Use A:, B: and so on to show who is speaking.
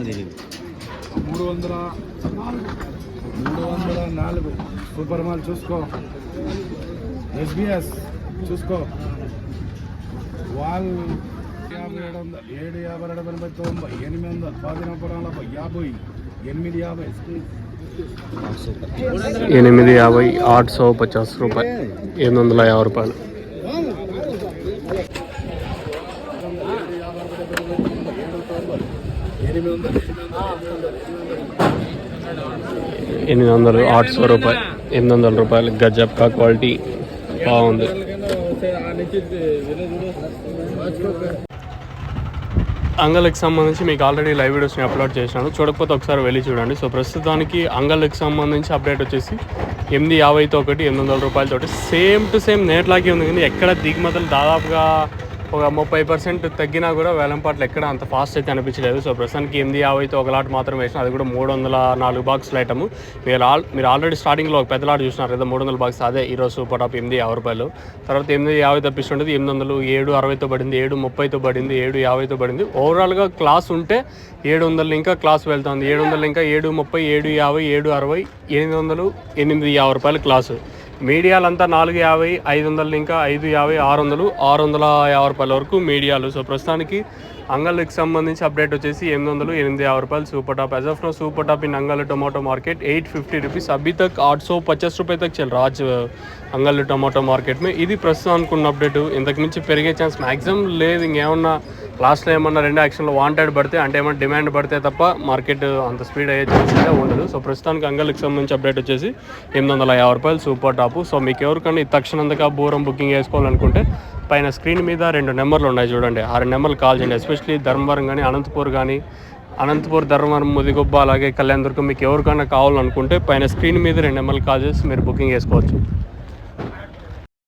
A: 304 super mall చూసుకో, SBS చూసుకో, wall 750, 800, 850,
B: 850 రూపాయలు, 850 రూపాయలు. 800 రూపాయలు, 800 రూపాయలు. గజబ్కా క్వాలిటీ బాగుంది. అంగళ్ళకి సంబంధించి మీకు ఆల్రెడీ లైవ్ వీడియోస్ని అప్లోడ్ చేసినాను, చూడకపోతే ఒకసారి వెళ్ళి చూడండి. సో ప్రస్తుతానికి అంగళ్ళకి సంబంధించి అప్డేట్ వచ్చేసి 850 ఒకటి, 800 రూపాయలతోటి సేమ్ టు సేమ్ నేట్లాగే ఉంది. కానీ ఎక్కడ దిగుమతులు దాదాపుగా ఒక 30% తగ్గినా కూడా వేలంపాట్లు ఎక్కడ అంత ఫాస్ట్ అయితే అనిపించలేదు. సో ప్రస్తుతానికి 850 ఒక లాట్ మాత్రం వేసిన, అది కూడా 304 బాక్సులు ఐటమ్. మీరు ఆల్రెడీ స్టార్టింగ్లో ఒక పెద్ద లాట్ చూసినారు కదా, 300 బాక్స్, అదే ఈరోజు సూపర్ టాప్ 850 రూపాయలు. తర్వాత 850 తప్పిస్తుండేది 800, 760తో పడింది, 730తో పడింది, 750తో పడింది. ఓవరాల్గా క్లాస్ ఉంటే 700 ఇంకా క్లాస్ వెళ్తుంది, 700 ఇంకా 730, 750, 760, 800, 850 రూపాయలు క్లాసు. మీడియాలంతా 450, 500 ఇంకా 550, 600, 650 రూపాయల వరకు మీడియాలు. సో ప్రస్తుతానికి అంగళ్ళకి సంబంధించి అప్డేట్ వచ్చేసి 800, 850 రూపాయలు super top. As of now super top in अंगल टोमेटो मार्केट 850 रुपीज़. अभी तक 850 रुपये तक चल रहा आज అంగల్ టొమాటో మార్కెట్ మే. ఇది ప్రస్తుతం అనుకున్న అప్డేటు. ఇంతకు మించి పెరిగే ఛాన్స్ మ్యాక్సిమం లేదు. ఇంకేమన్నా లాస్ట్లో ఏమన్నా 2 యాక్షన్లో వాంటెడ్ పడితే, అంటే ఏమన్నా డిమాండ్ పడితే తప్ప మార్కెట్ అంత స్పీడ్ అయ్యే ఛాన్స్ అయితే ఉండదు. సో ప్రస్తుతానికి అంగళ్ళకి సంబంధించి అప్డేట్ వచ్చేసి 850 రూపాయలు సూపర్ టాపు. సో మీకు ఎవరికన్నా తక్షణంతగా బూరం బుకింగ్ చేసుకోవాలనుకుంటే పైన స్క్రీన్ మీద 2 నెంబర్లు ఉన్నాయి చూడండి, ఆ 2 నెంబర్లు కాల్ చేయండి. ఎస్పెషల్లీ ధర్మవరం కానీ అనంతపూర్, ధర్మవరం, ముదిగొబ్బ, అలాగే కళ్యాణదుర్గం మీకు ఎవరికైనా కావాలనుకుంటే పైన స్క్రీన్ మీద 2 నెంబర్లు కాల్ చేసి మీరు బుకింగ్ చేసుకోవచ్చు.